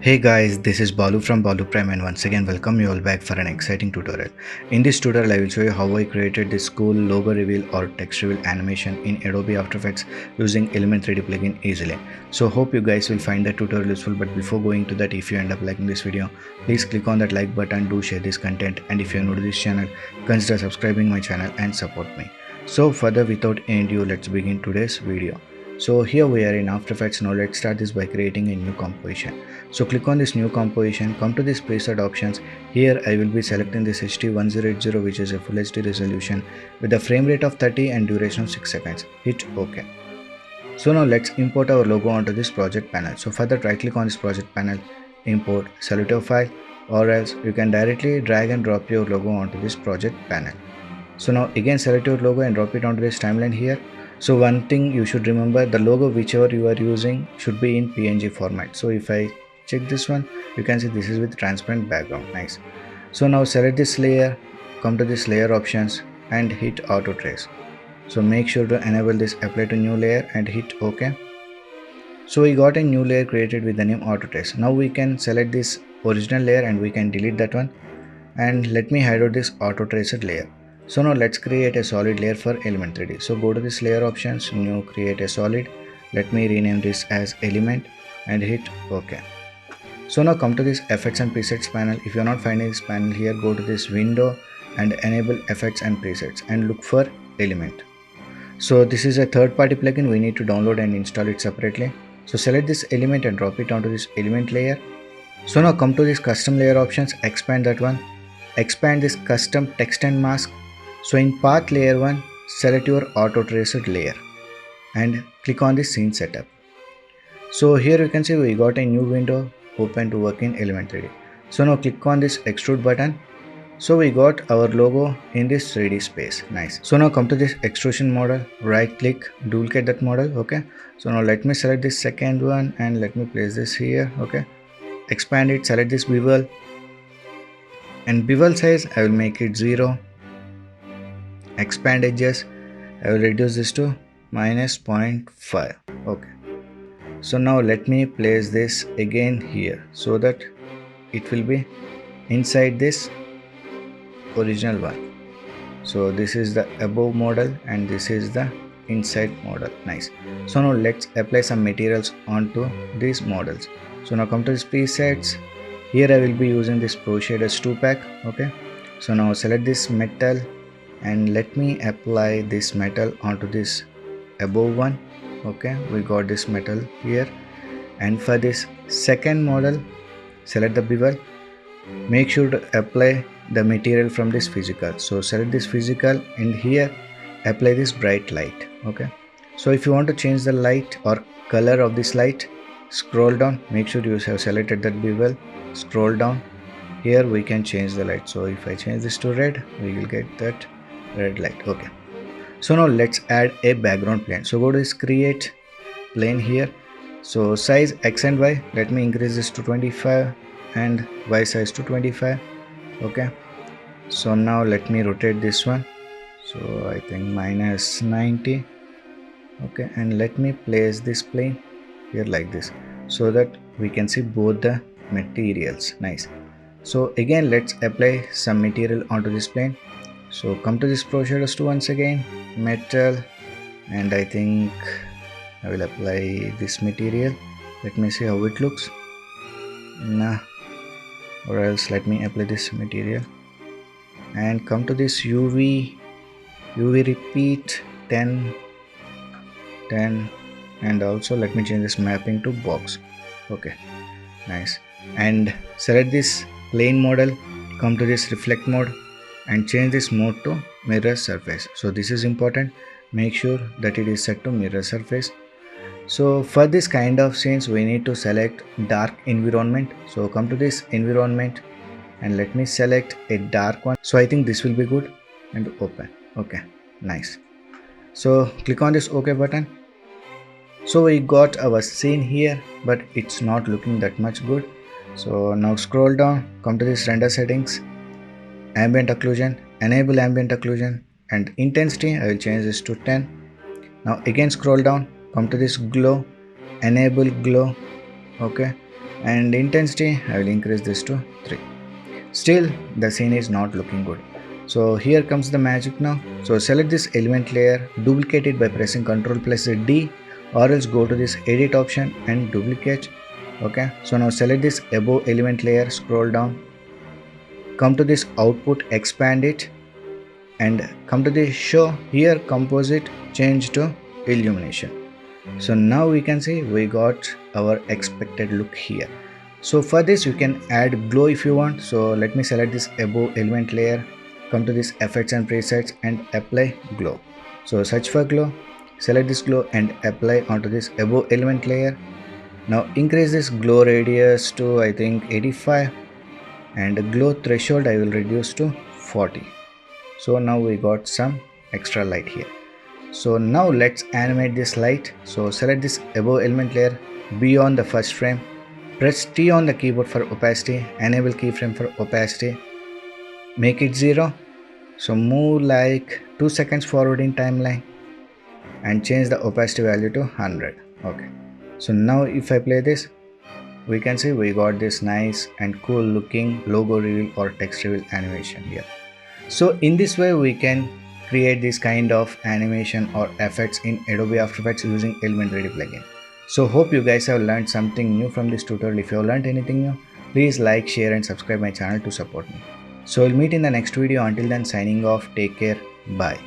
Hey guys, this is Balu from Balu Prime and once again welcome you all back for an exciting tutorial. In this tutorial I will show you how I created this cool logo reveal or text reveal animation in Adobe After Effects using Element 3D plugin easily. So hope you guys will find that tutorial useful, but before going to that, if you end up liking this video, please click on that like button, do share this content, and if you are new to this channel, consider subscribing my channel and support me. So further without any ado, let's begin today's video. So here we are in After Effects. Now let's start this by creating a new composition. So click on this new composition, come to this preset options. Here I will be selecting this HD1080, which is a full HD resolution with a frame rate of 30 and duration of 6 seconds. Hit OK. So now let's import our logo onto this project panel. So for that, right click on this project panel, import, select your file, or else you can directly drag and drop your logo onto this project panel. So now again select your logo and drop it onto this timeline here. So one thing you should remember, the logo whichever you are using should be in PNG format. So if I check this one, you can see this is with transparent background. Nice. So now select this layer, come to this layer options and hit auto trace. So make sure to enable this apply to new layer and hit OK. So we got a new layer created with the name auto trace. Now we can select this original layer and we can delete that one, and let me hide out this auto traced layer. So now let's create a solid layer for Element 3D. So go to this layer options, new, create a solid. Let me rename this as element and hit OK. So now come to this effects and presets panel. If you are not finding this panel here, go to this window and enable effects and presets and look for element. So this is a third-party plugin. We need to download and install it separately. So select this element and drop it onto this element layer. So now come to this custom layer options, expand that one, expand this custom text and mask. So in path layer 1, select your auto traced layer and click on this scene setup. So here you can see we got a new window open to work in Element 3D. So now click on this extrude button. So we got our logo in this 3D space. Nice. So now come to this extrusion model, right click, duplicate that model. Okay. So now let me select this second one and let me place this here. Okay. Expand it, select this bevel, and bevel size I will make it 0. Expand edges, I will reduce this to -0.5. Okay. So now let me place this again here so that it will be inside this original one. So this is the above model and this is the inside model. Nice. So now let's apply some materials onto these models. So now come to this presets. Here I will be using this Pro Shaders 2 pack. Okay. So now select this metal and let me apply this metal onto this above one. Okay, we got this metal here, and for this second model select the bevel. Make sure to apply the material from this physical. So select this physical and here apply this bright light. Okay, so if you want to change the light or color of this light, scroll down, make sure you have selected that bevel, scroll down, here we can change the light. So if I change this to red, we will get that red light. Okay, so now let's add a background plane. So go to this create plane here. So size X and Y, let me increase this to 25 and Y size to 25. Okay, so now let me rotate this one, so I think -90. Okay, and let me place this plane here like this so that we can see both the materials. Nice. So again let's apply some material onto this plane. So come to this Pro Shaders 2 once again, metal, and I think I will apply this material. Let me see how it looks. Nah, or else let me apply this material and come to this UV repeat 10, and also let me change this mapping to box. Okay, nice. And select this plane model, come to this reflect mode and change this mode to mirror surface. So this is important, make sure that it is set to mirror surface. So for this kind of scenes we need to select dark environment. So come to this environment and let me select a dark one. So I think this will be good, and open. Okay, nice. So click on this OK button. So we got our scene here, but it's not looking that much good. So now scroll down, come to this render settings, ambient occlusion, enable ambient occlusion, and intensity I will change this to 10. Now again scroll down, come to this glow, enable glow. Okay, and intensity I will increase this to 3. Still the scene is not looking good. So here comes the magic now. So select this element layer, duplicate it by pressing Ctrl plus D, or else go to this edit option and duplicate. Okay, so now select this above element layer, scroll down, come to this output, expand it, and come to this show. Here composite, change to illumination. So now we can see we got our expected look here. So for this you can add glow if you want. So let me select this above element layer, come to this effects and presets and apply glow. So search for glow, select this glow and apply onto this above element layer. Now increase this glow radius to I think 85, and glow threshold I will reduce to 40. So now we got some extra light here. So now let's animate this light. So select this above element layer, beyond the first frame, press T on the keyboard for opacity, enable keyframe for opacity, make it 0. So move like 2 seconds forward in timeline and change the opacity value to 100. Okay, so now if I play this, we can see we got this nice and cool looking logo reveal or text reveal animation here. So in this way we can create this kind of animation or effects in Adobe After Effects using Element 3D plugin. So hope you guys have learned something new from this tutorial. If you have learned anything new, please like, share and subscribe my channel to support me. So we'll meet in the next video. Until then, signing off. Take care. Bye.